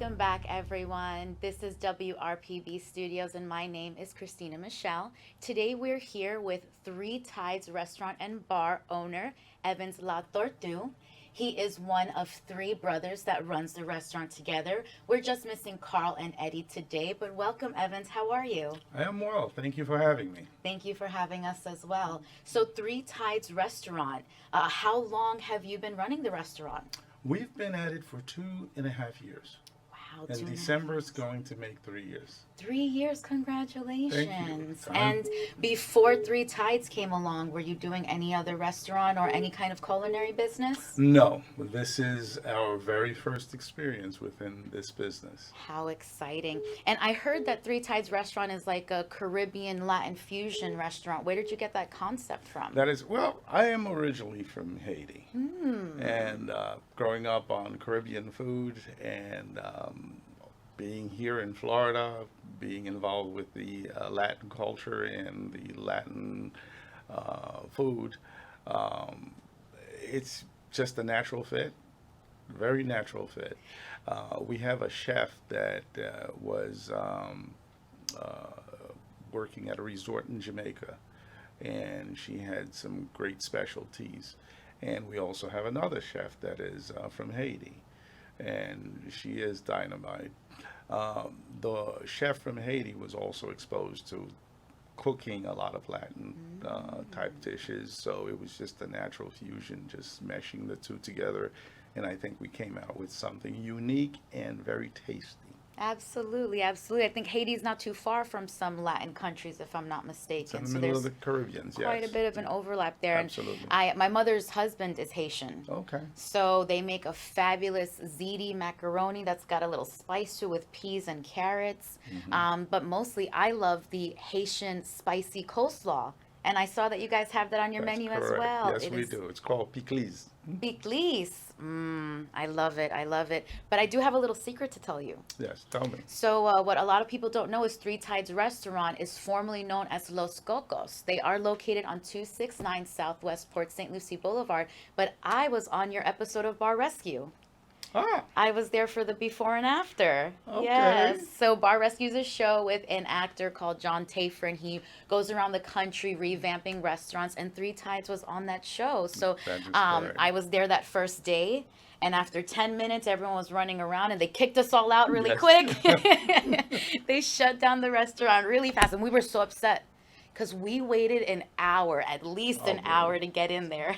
Welcome back, everyone. This is WRPB Studios, and my name is Christina Michelle. Today, we're here with Three Tides restaurant and bar owner, Evans La Tortue. He is one of three brothers that runs the restaurant together. We're just missing Carl and Eddie today, but welcome, Evans. How are you? I am well. Thank you for having me. Thank you for having us as well. So, Three Tides Restaurant, how long have you been running the restaurant? We've been at it for 2.5 years. Wow, And 2.5 December is years. going to make 3 years. 3 years, Thank you. congratulations. And before Three Tides came along, were you doing any other restaurant or any kind of culinary business? No, this is our very first experience within this business. How exciting. And I heard that Three Tides restaurant is like a Caribbean Latin fusion restaurant. Where did you get that concept from? That is, well, I am originally from Haiti. Hmm. And growing up on Caribbean food and being here in Florida, being involved with the Latin culture and the Latin food, um, it's just a natural fit, very natural fit. We have a chef that was uh, working at a resort in Jamaica, and she had some great specialties. And we also have another chef that is from Haiti, and she is dynamite. The chef from Haiti was also exposed to cooking a lot of Latin type dishes, so it was just a natural fusion, just meshing the two together. And I think we came out with something unique and very tasty. Absolutely, absolutely. I think Haiti's not too far from some Latin countries, if I'm not It's in mistaken. the So middle of there's the Caribbeans, quite a yes. bit of an overlap there. And Absolutely. my mother's husband is Haitian. Okay. So they make a fabulous ziti macaroni that's got a little spice to it with peas and carrots. Hmm. But mostly, I love the Haitian spicy coleslaw. And I saw that you guys have that on your That's menu as correct. well. Yes, It we is do. It's called pickles. pickles. I love it. I love it. But I do have a little secret to tell you. Yes, tell me. So, what a lot of people don't know is Three Tides Restaurant is formerly known as Los Cocos. They are located on 269 Southwest Port St. Lucie Boulevard. But I was on your episode of Bar Rescue. Ah, I was there for the before and after. okay. Yes. So Bar Rescue is a show with an actor called John Tafer, and he goes around the country revamping restaurants. And Three Tides was on that show. So That is correct. I was there that first day. And after 10 minutes, everyone was running around and they kicked us all out really Yes. quick. They shut down the restaurant really fast. And we were so upset because we waited an hour, at least Oh, an really? hour to get in there.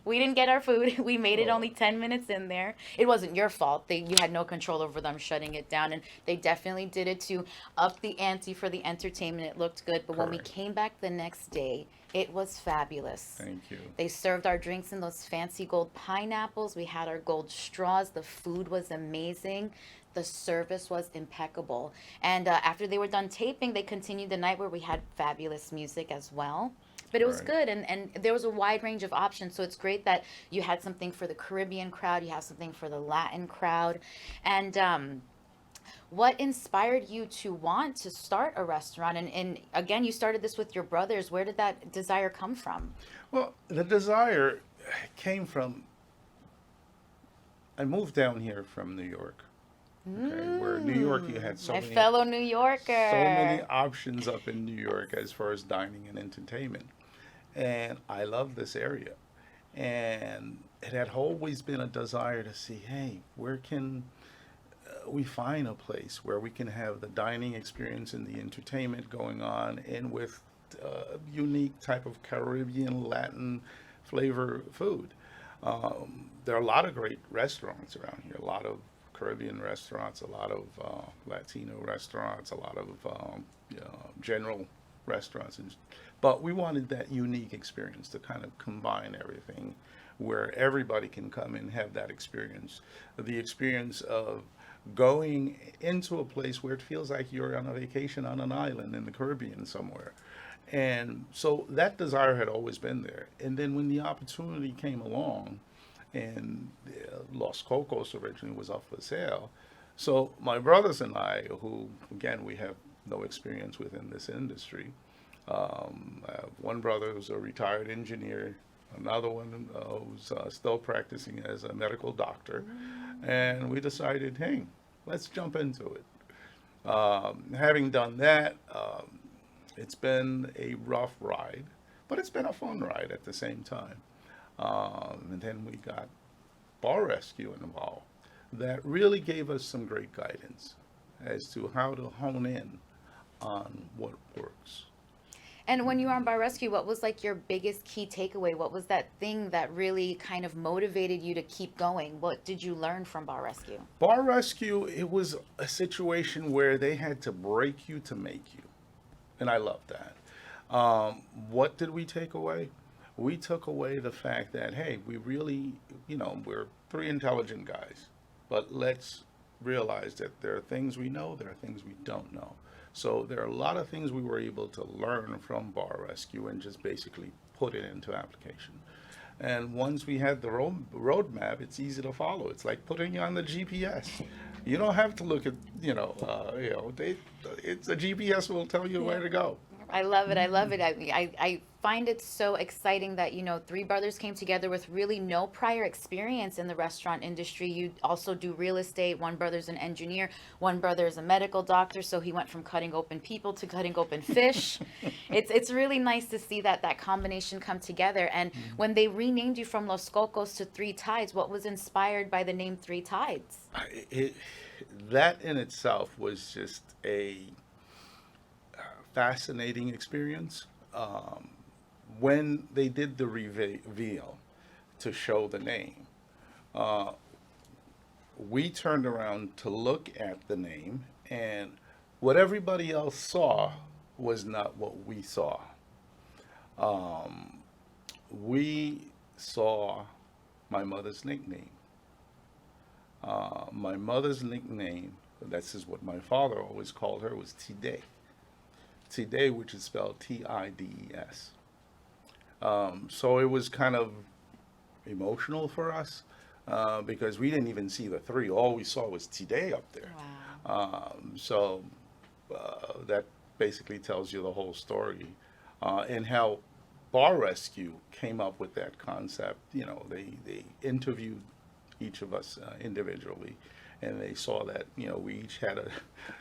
We didn't get our food. We made it Oh, only 10 minutes in there. It wasn't your fault. You had no control over them shutting it down. And they definitely did it to up the ante for the entertainment. It looked good. But when we correct. came back the next day, it was fabulous. Thank you. They served our drinks in those fancy gold pineapples. We had our gold straws. The food was amazing. The service was impeccable. And after they were done taping, they continued the night where we had fabulous music as well. But it was Right. good, and there was a wide range of options. So it's great that you had something for the Caribbean crowd, you have something for the Latin crowd. And what inspired you to want to start a restaurant? And again, you started this with your brothers. Where did that desire come from? Well, the desire came from, I moved down here from New York. Okay, where New York you had My fellow New so many Yorker. options up in New York as far as dining and entertainment. And I love this area. And it had always been a desire to see, hey, where can we find a place where we can have the dining experience and the entertainment going on, and with unique type of Caribbean Latin flavor food. There are a lot of great restaurants around here, a lot of Caribbean restaurants, a lot of Latino restaurants, a lot of general restaurants, but we wanted that unique experience to kind of combine everything, where everybody can come and have that experience, the experience of going into a place where it feels like you're on a vacation on an island in the Caribbean somewhere. And so that desire had always been there. And then when the opportunity came along, and Los Cocos originally was up for sale, so my brothers and I, who again we have no experience within this industry, one brother who's a retired engineer, another one who's still practicing as a medical doctor, and we decided, hey, let's jump into it. Having done that, it's been a rough ride, but it's been a fun ride at the same time. And then we got Bar Rescue involved. That really gave us some great guidance as to how to hone in on what works. And when you were on Bar Rescue, what was like your biggest key takeaway? What was that thing that really kind of motivated you to keep going? What did you learn from Bar Rescue? Bar Rescue, it was a situation where they had to break you to make you. And I love that. What did we take away? We took away the fact that, hey, we really, we're three intelligent guys, but let's realize that there are things we know, there are things we don't know. So there are a lot of things we were able to learn from Bar Rescue and just basically put it into application. And once we had the roadmap, it's easy to follow. It's like putting on the GPS. You don't have to look at, it's a GPS will tell you where to go. I love it. I love it. I find it so exciting that, three brothers came together with really no prior experience in the restaurant industry. You also do real estate. One brother's an engineer. One brother is a medical doctor. So he went from cutting open people to cutting open fish. It's really nice to see that combination come together. And when they renamed you from Los Cocos to Three Tides, what was inspired by the name Three Tides? That in itself was just a fascinating experience. When they did the reveal to show the name, we turned around to look at the name, and what everybody else saw was not what we saw. We saw my mother's nickname. My mother's nickname, this is what my father always called her, was Tide. Tide, which is spelled Tides. So it was kind of emotional for us because we didn't even see the three. All we saw was Tide up there. Wow. So that basically tells you the whole story and how Bar Rescue came up with that concept. They interviewed each of us individually, and they saw that we each had a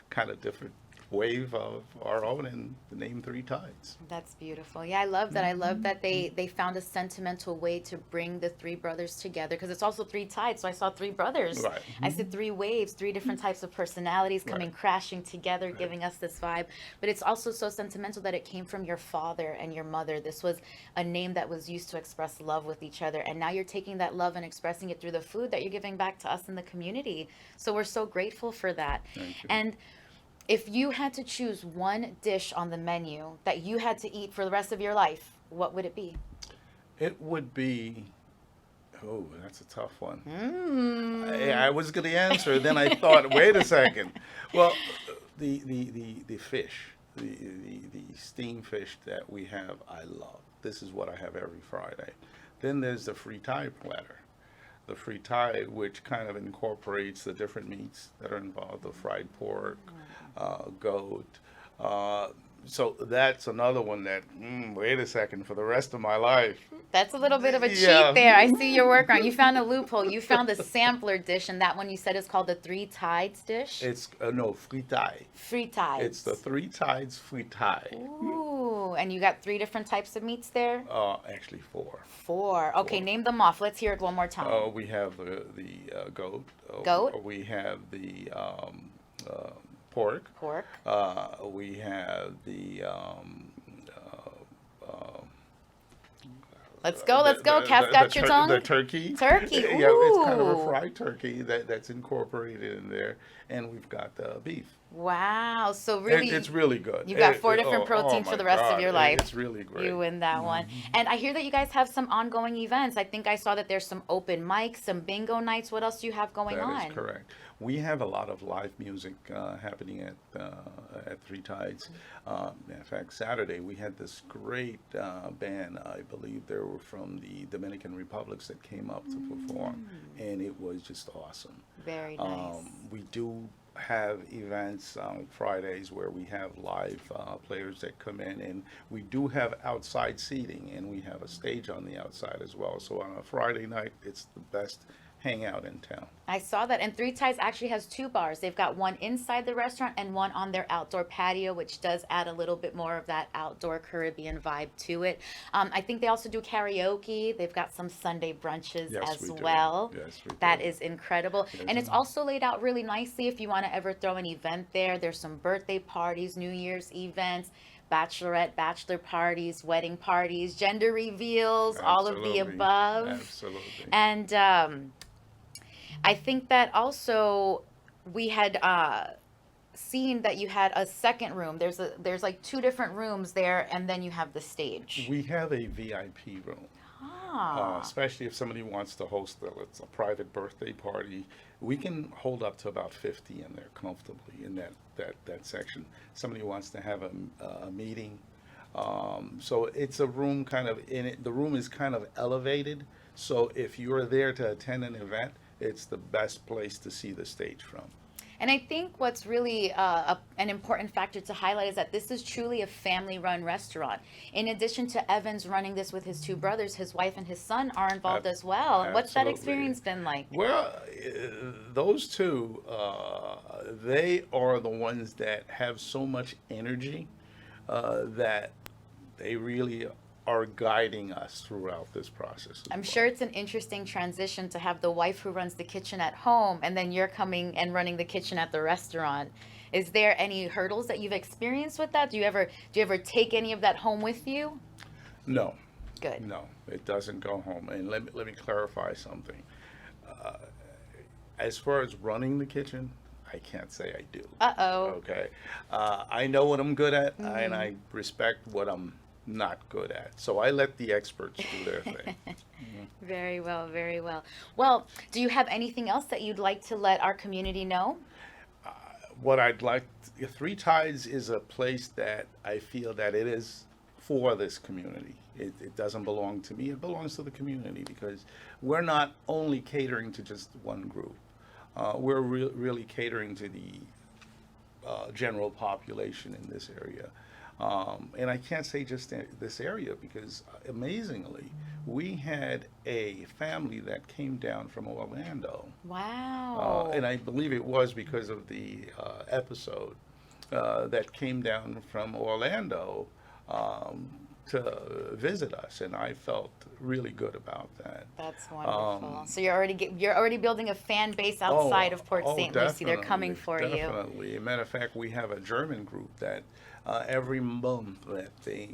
kind of different wave of our own, and the name Three Tides. That's beautiful. Yeah, I love that. I love that they found a sentimental way to bring the three brothers together, because it's also three tides. So I saw three brothers. Right. I said three waves, three different types of personalities coming Right. crashing together, giving us this vibe. But it's also so sentimental that it came from your father and your mother. This was a name that was used to express love with each other. And now you're taking that love and expressing it through the food that you're giving back to us in the community. So we're so grateful for that. Thank you. And if you had to choose one dish on the menu that you had to eat for the rest of your life, what would it be? It would be, oh, that's a tough one. Mm. I was going to answer, then I thought, wait a second. Well, the fish, the steamed fish that we have, I love. This is what I have every Friday. Then there's the fritai platter. The fritai, which kind of incorporates the different meats that are involved, the fried pork, goat. So that's another one that, wait a second, for the rest of my life. That's a little bit of a cheat Yeah. there. I see your work on. You found a loophole. You found a sampler dish, and that one you said is called the Three Tides dish? It's, no, fritai. Free Tides. It's the Three Tides fritai. Ooh, and you got three different types of meats there? Actually four. Four. Okay, name them off. Let's hear it one more time. We have the goat. Goat? We have the pork. Pork. We have the Let's go. Let's go. Cass got your tongue? The turkey. Turkey. Yeah, it's kind of Ooh. a fried turkey that's incorporated in there, and we've got the beef. Wow. So really, It's really good. you got four different proteins my for the rest of God, your life. It's really great. you win that one. And I hear that you guys have some ongoing events. I think I saw that there's some open mics, some bingo nights. What else do you have going on? That is correct. We have a lot of live music happening at Three Tides. In fact, Saturday we had this great band. I believe they were from the Dominican Republics that came up to perform, and it was just awesome. Very nice. We do have events on Fridays where we have live players that come in, and we do have outside seating, and we have a stage on the outside as well. So on a Friday night, it's the best hang out in town. I saw that. And Three Ties actually has two bars. They've got one inside the restaurant and one on their outdoor patio, which does add a little bit more of that outdoor Caribbean vibe to it. I think they also do karaoke. They've got some Sunday brunches Yes, as we do. well. Yes, we That do. is incredible. Yes, And it's and- also laid out really nicely if you want to ever throw an event there. There's some birthday parties, New Year's events, bachelorette, bachelor parties, wedding parties, gender reveals, all of the Absolutely. above. Absolutely. And I think that also we had seen that you had a second room. There's like two different rooms there, and then you have the stage. We have a VIP room. Ah, Especially if somebody wants to host it's a private birthday party, we can hold up to about 50 in there comfortably in that section. Somebody wants to have a meeting, so it's a room kind of in it. The room is kind of elevated, so if you're there to attend an event, it's the best place to see the stage from. and I think what's really an important factor to highlight is that this is truly a family-run restaurant. In addition to Evans running this with his two brothers, his wife and his son are involved as well. What's that Absolutely. experience been like? Well, those two, they are the ones that have so much energy that they really are guiding us throughout this process. I'm sure it's an interesting transition to have the wife who runs the kitchen at home and then you're coming and running the kitchen at the restaurant. Is there any hurdles that you've experienced with that? Do you ever take any of that home with you? No, Good. no, it doesn't go home. And let me clarify something. As far as running the kitchen, I can't say I do. Uh-oh. Okay, I know what I'm good at, and I respect what I'm not good at. So I let the experts do their thing. Very well, very well. Well, do you have anything else that you'd like to let our community know? What I'd like, Three Tides is a place that I feel that it is for this community. It doesn't belong to me, it belongs to the community because we're not only catering to just one group. We're really catering to the general population in this area. And I can't say just this area because amazingly, we had a family that came down from Orlando. Wow. And I believe it was because of the episode that came down from Orlando to visit us, and I felt really good about that. That's wonderful. So you're already building a fan base outside of Port St. Lucie. They're coming for you. Definitely. As a matter of fact, we have a German group that every month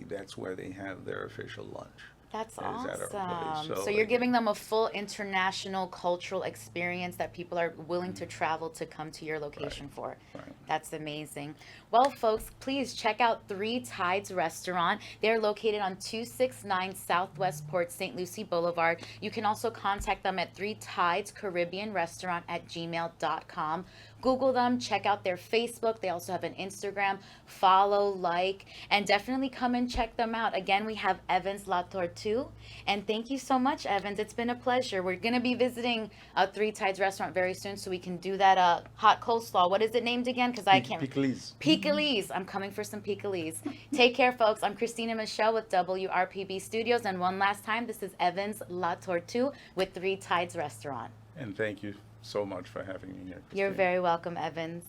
that's where they have their official lunch. That's Is at our place. awesome. So So you're giving them a full international cultural experience that people are willing to travel to come to your location for. Right. That's amazing. Well, folks, please check out Three Tides Restaurant. They're located on 269 Southwest Port St. Lucie Boulevard. You can also contact them at Three Tides Caribbean Restaurant at gmail.com. Google them, check out their Facebook. They also have an Instagram. Follow, like, and definitely come and check them out. Again, we have Evans La Tortue. And thank you so much, Evans. It's been a pleasure. We're going to be visiting Three Tides Restaurant very soon so we can do that hot coleslaw. What is it named again? Because I can't. Pickles. Pickles. I'm coming for some pickles. Take care, folks. I'm Christina Michelle with WRPB Studios. And one last time, this is Evans La Tortue with Three Tides Restaurant. And thank you so much for having me here, You're Christine. very welcome, Evans.